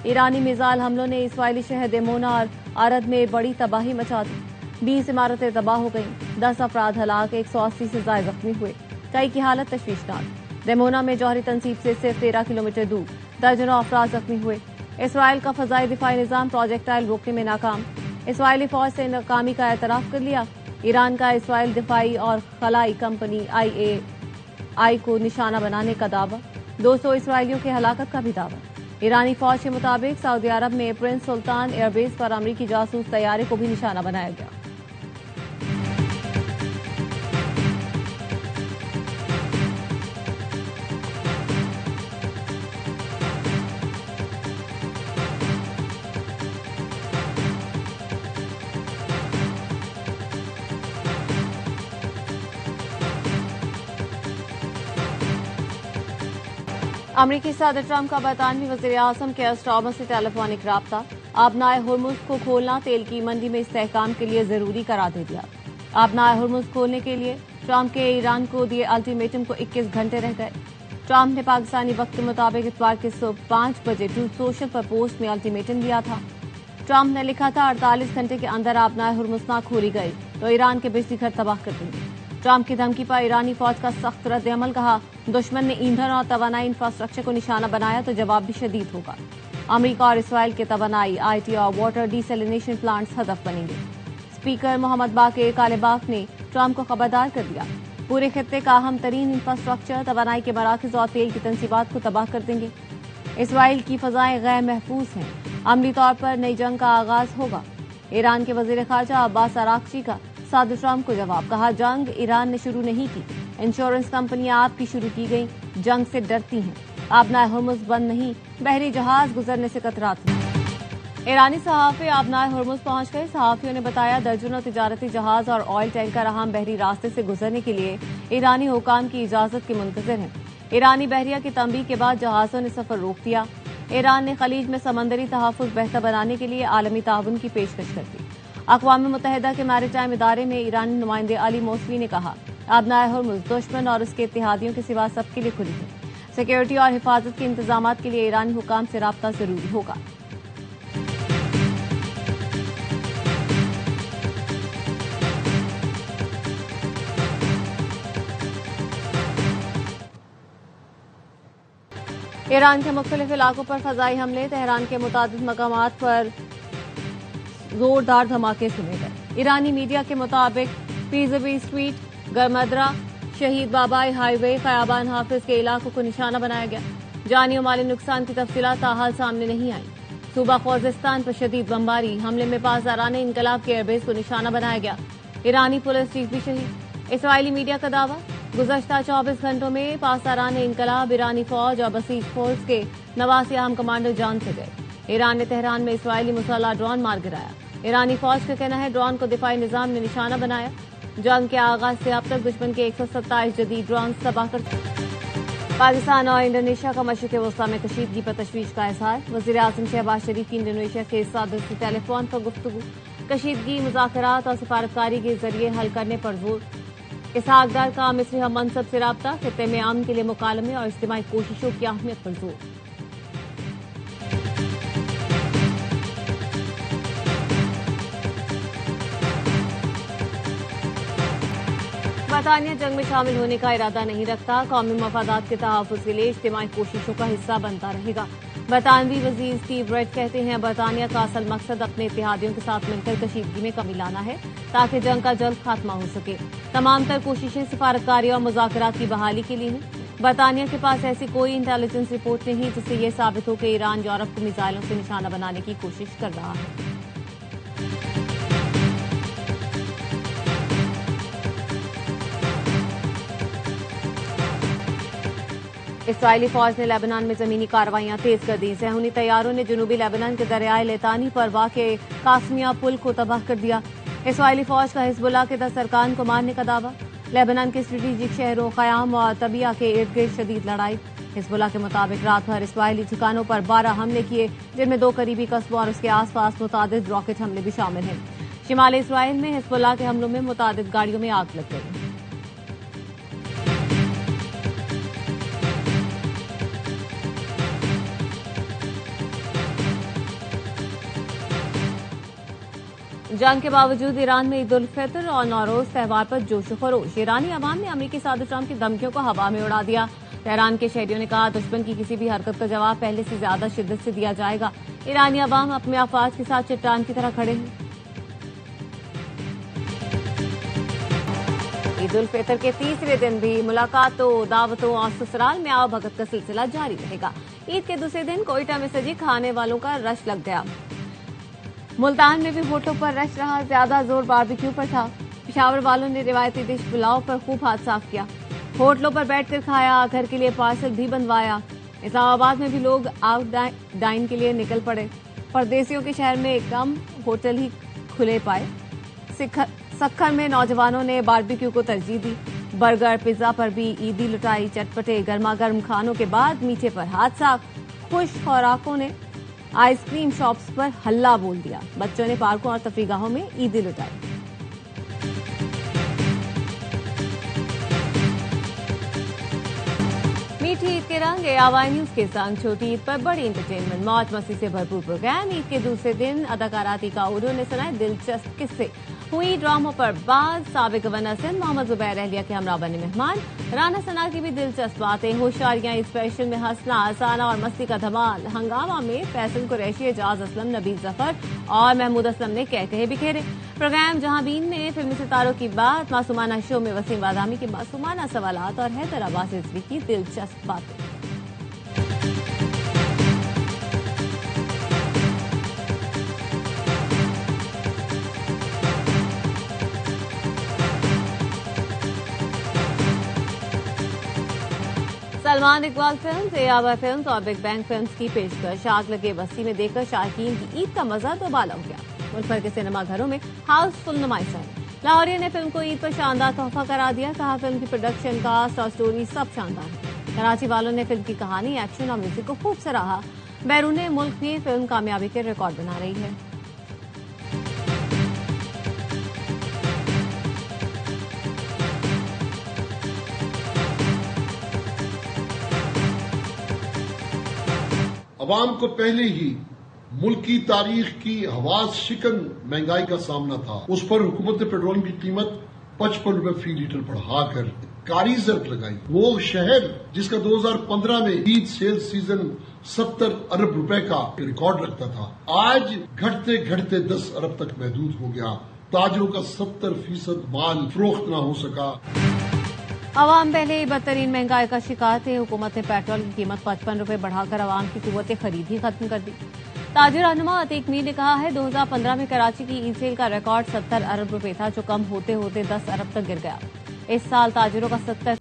ईरानी missile हमलों ने Israeli शहर देमोना और अरद में बड़ी तबाही मचा दी। 20 इमारतें तबाह हो गईं, 10 अफराद हलाक, 180 से ज्यादा जख्मी हुए, कई की हालत तशवीशनाक। देमोना में जौहरी तंसीब से सिर्फ 13 किलोमीटर दूर दर्जनों अफराद जख्मी हुए। इसराइल का फजाई दिफाई निजाम प्रोजेक्टाइल रोकने में नाकाम। इसराइली फौज से नाकामी का एतराफ कर लिया। ईरान का इसराइल दिफाई और खलाई कंपनी IAI को निशाना बनाने का दावा। 200 इसराइलियों के हलाकत का भी दावा। ईरानी फौज के मुताबिक सऊदी अरब में प्रिंस सुल्तान एयरबेस पर अमरीकी जासूस तैयारे को भी निशाना बनाया गया। अमरीकी सदर ट्रंप का बरतानवी वज़ीर आज़म केयर स्टार्मर से टेलीफोनिक राब्ता। आबनाए हुर्मुज़ को खोलना तेल की मंडी में इस्तेहकाम के लिए जरूरी करार दे दिया। आबनाए हुर्मुज़ खोलने के लिए ट्रंप के ईरान को दिए अल्टीमेटम को 21 घंटे रह गए। ट्रंप ने पाकिस्तानी वक्त के मुताबिक इतवार के सुबह 5 बजे ट्रूथ सोशल पर पोस्ट में अल्टीमेटम दिया था। ट्रंप ने लिखा था 48 घंटे के अंदर आबनाए हुर्मुज़ ना खोली गई तो ईरान के बिजली घर तबाह कर देंगे। ट्रंप की धमकी पर ईरानी फौज का सख्त रद्द-ए-अमल। कहा, दुश्मन ने ईंधन और तवानाई इंफ्रास्ट्रक्चर को निशाना बनाया तो जवाब भी शदीद होगा। अमरीका और इसराइल के तवानाई, IT और वाटर डिसैलिनेशन प्लांट्स हदफ बनेंगे। स्पीकर मोहम्मद बाक़िर कालिबाफ ने ट्रंप को खबरदार कर दिया, पूरे खित्ते का अहम तरीन इंफ्रास्ट्रक्चर, तवानाई के मराकज और तेल की तंसीबात को तबाह कर देंगे। इसराइल की फजाएं गैर महफूज हैं, अमली तौर पर नई जंग का आगाज होगा। ईरान के वजीर खारजा अब्बास अराक्ची का सदर ट्रंप को जवाब। कहा, जंग ईरान ने शुरू नहीं की, इंश्योरेंस कंपनियां आपकी शुरू की गई, जंग से डरती हैं। आबनाए हुर्मुज़ बंद नहीं, बहरी जहाज गुजरने से कतराते हैं। ईरानी सहाफ़ी आबनाए हुर्मुज़ पहुंच गए। सहाफ़ियों ने बताया दर्जनों तिजारती जहाज और ऑयल टैंकर अहम बहरी रास्ते से गुजरने के लिए ईरानी हुकाम की इजाजत के मुंतज़िर हैं। ईरानी बहरिया की तंबीह के बाद जहाजों ने सफर रोक दिया। ईरान ने खलीज में समंदरी तहफ़्फ़ुज़ बेहतर बनाने के लिए आलमी ताउन की पेशकश कर दी। अक़वाम मुत्तहिदा के मैरीटाइम इदारे में ईरानी नुमाइंदे अली मोसवी ने कहा, आबनाए हुर्मुज़ दुश्मन और उसके इत्तेहादियों के सिवा सबके लिए खुली है। सिक्योरिटी और हिफाजत के इंतजामात के लिए ईरानी हुकाम से राब्ता जरूरी होगा। ईरान के मुख्तलिफ इलाकों पर फजाई हमले। तेहरान के मुतादिद मकामात पर जोरदार धमाके सुने गए। ईरानी मीडिया के मुताबिक पीज़बी स्ट्रीट, गरमदरा, शहीद बाबाई हाईवे, क़याबान हाफिज के इलाकों को निशाना बनाया गया। जानी और माली नुकसान की तफसीलात ताहाल सामने नहीं आई। सूबा ख़ुज़िस्तान पर शदीद बमबारी, हमले में पासदाराने इनकलाब के एयरबेस को निशाना बनाया गया। ईरानी पुलिस चीफ भी शहीद। इसराइली मीडिया का दावा, गुज़श्ता 24 घंटों में पासदाराने इनकलाब, ईरानी फौज और बसीज फोर्स के 89 अहम कमांडर जान से गए। ईरान ने तेहरान में इसराइली मुसल्लह ड्रोन मार गिराया। ईरानी फौज का कहना है ड्रोन को दिफाई निजाम ने निशाना बनाया। जंग के आगाज से अब तक दुश्मन के 127 जदीद ड्रोन तबाह कर। पाकिस्तान और इंडोनेशिया का मशरिक़ वस्ता में कशीदगी पर तशवीश का इज़हार। वज़ीर आज़म शहबाज शरीफ की इंडोनेशिया के सदर से टेलीफोन पर गुफ्तगू। कशीदगी, मुज़ाकरात और सिफारतकारी के जरिए हल करने पर जोर। इसहाक डार का मिस्री हम मनसब से राब्ता, खित्ते में अमन के लिए मुकालमे और इज्तिमाई कोशिशों की अहमियत पर जोर। बरतानिया जंग में शामिल होने का इरादा नहीं रखता, कौमी मफादात के तहफ़्फ़ुज़ के लिए इज्तिमाई कोशिशों का हिस्सा बनता रहेगा। बरतानवी वज़ीर स्टीव रेड कहते हैं बरतानिया का असल मकसद अपने इत्तेहादियों के साथ मिलकर कशीदगी में कमी लाना है ताकि जंग का जल्द खात्मा हो सके। तमाम तर कोशिशें सिफारतकारी और मुज़ाकरात की बहाली के लिए हैं। बरतानिया के पास ऐसी कोई इंटेलिजेंस रिपोर्ट नहीं जिससे यह साबित हो कि ईरान यूरोप को मिसाइलों से निशाना बनाने की कोशिश कर रहा है। इसराइली फौज ने लेबनान में जमीनी कार्रवाइयां तेज कर दी। ज़ैहुनी तैयारों ने जनूबी लेबनान के दरियाए लेतानी पर वाक़े कासमिया पुल को तबाह कर दिया। इसराइली फौज का हिजबुल्लाह के 10 अरकान को मारने का दावा। लेबनान के स्ट्रेटेजिक शहरों क़याम और तबिया के इर्द गिर्द शदीद लड़ाई। हिजबुल्लाह के मुताबिक रात भर इसराइली ठिकानों पर 12 हमले किए, जिनमें 2 करीबी कस्बों और उसके आसपास मुतादिद रॉकेट हमले भी शामिल हैं। शिमाली इसराइल में हिजबुल्लाह के हमलों में मुतादिद गाड़ियों में आग लग गई। जंग के बावजूद ईरान में ईद उल फितर और नौरोज त्यौहार पर जोश खरोश। ईरानी अवाम ने अमेरिकी सदर ट्रंप की धमकियों को हवा में उड़ा दिया। तेहरान के शहरियों ने कहा, दुश्मन की किसी भी हरकत का जवाब पहले से ज्यादा शिद्दत से दिया जाएगा। ईरानी अवाम अपने अफवाज के साथ चट्टान की तरह खड़े हैं। ईद उल फितर के तीसरे दिन भी मुलाकातों, दावतों और ससुराल में आओ भगत का सिलसिला जारी रहेगा। ईद के दूसरे दिन कोयटा में सजी खाने वालों का रश लग गया। मुल्तान में भी होटलों पर रश रहा। ज्यादा जोर बारबेक्यू पर था। पेशावर वालों ने रिवायती डिश पुलाव पर खूब हाथ साफ किया। होटलों पर बैठकर खाया, घर के लिए पार्सल भी बनवाया। इस्लामाबाद में भी लोग आउट डाइन के लिए निकल पड़े। परदेसियों के शहर में कम होटल ही खुले पाए। सक्खर में नौजवानों ने बारबेक्यू को तरजीह दी। बर्गर, पिज्जा पर भी ईदी लुटाई। चटपटे गर्मागर्म खानों के बाद मीठे पर हाथ साफ। खुश खुराकों ने आइसक्रीम शॉप्स पर हल्ला बोल दिया। बच्चों ने पार्कों और तफरीगाहों में ईदी लुटाई। मीठी ईद के रंग ARY न्यूज के संग छोटी ईद पर बड़ी इंटरटेनमेंट, मौज मस्ती से भरपूर प्रोग्राम। ईद के दूसरे दिन अदाकारा अतीका उर्दू ने सुनाए दिलचस्प किस्से। हुई ड्रामों पर बात। साबिक गवर्नर सिंध मोहम्मद जुबैर अहलिया के हमरा बने मेहमान। राना सना की भी दिलचस्प बातें। होशियारियां स्पेशल में हंसना, हसाना और मस्ती का धमाल। हंगामा में फैसल कुरैशी, एजाज असलम, नबील जफर और महमूद असलम ने कहे बिखेरे। प्रोग्राम जहांबीन में फिल्मी सितारों की बात। मासूमाना शो में वसीम बादामी के मासूमाना सवालात और हैदर अब्बास रिजवी की दिलचस्प बातें। Salman Iqbal films, ARY films और बिग बैंग फिल्म्स की पेशकश। आग लगे बस्ती में देखकर शायकीन की ईद का मजा दोबाला हो गया। मुल्क भर के सिनेमाघरों में हाउसफुल नुमाइश आई। लाहौरिया ने फिल्म को ईद पर शानदार तोहफा करार दिया। कहा, फिल्म की प्रोडक्शन, कास्ट और स्टोरी सब शानदार है। कराची वालों ने फिल्म की कहानी, एक्शन और म्यूजिक को खूब सराहा। बैरून मुल्क भी फिल्म कामयाबी के रिकॉर्ड बना रही है। अवाम को पहले ही मुल्क की तारीख की हवास शिकन महंगाई का सामना था। उस पर हुकूमत ने पेट्रोल की कीमत 55 रुपए फी लीटर बढ़ाकर कारी जर्क लगाई। वो शहर जिसका 2015 में ईद सेल्स सीजन 70 अरब रुपए का रिकॉर्ड रखता था, आज घटते घटते 10 अरब तक महदूद हो गया। ताजरों का 70% माल फरोख्त न हो सका। अवाम पहले ही बदतरीन महंगाई का शिकार थे। हुकूमत ने पेट्रोल की कीमत 55 रुपए बढ़ाकर अवाम की कुव्वत खरीद ही खत्म कर दी। ताजिर रहनुमा अतीक मीर ने कहा है, 2015 में कराची की ई सेल का रिकॉर्ड 70 अरब रुपए था, जो कम होते होते 10 अरब तक गिर गया। इस साल ताजिरों का 70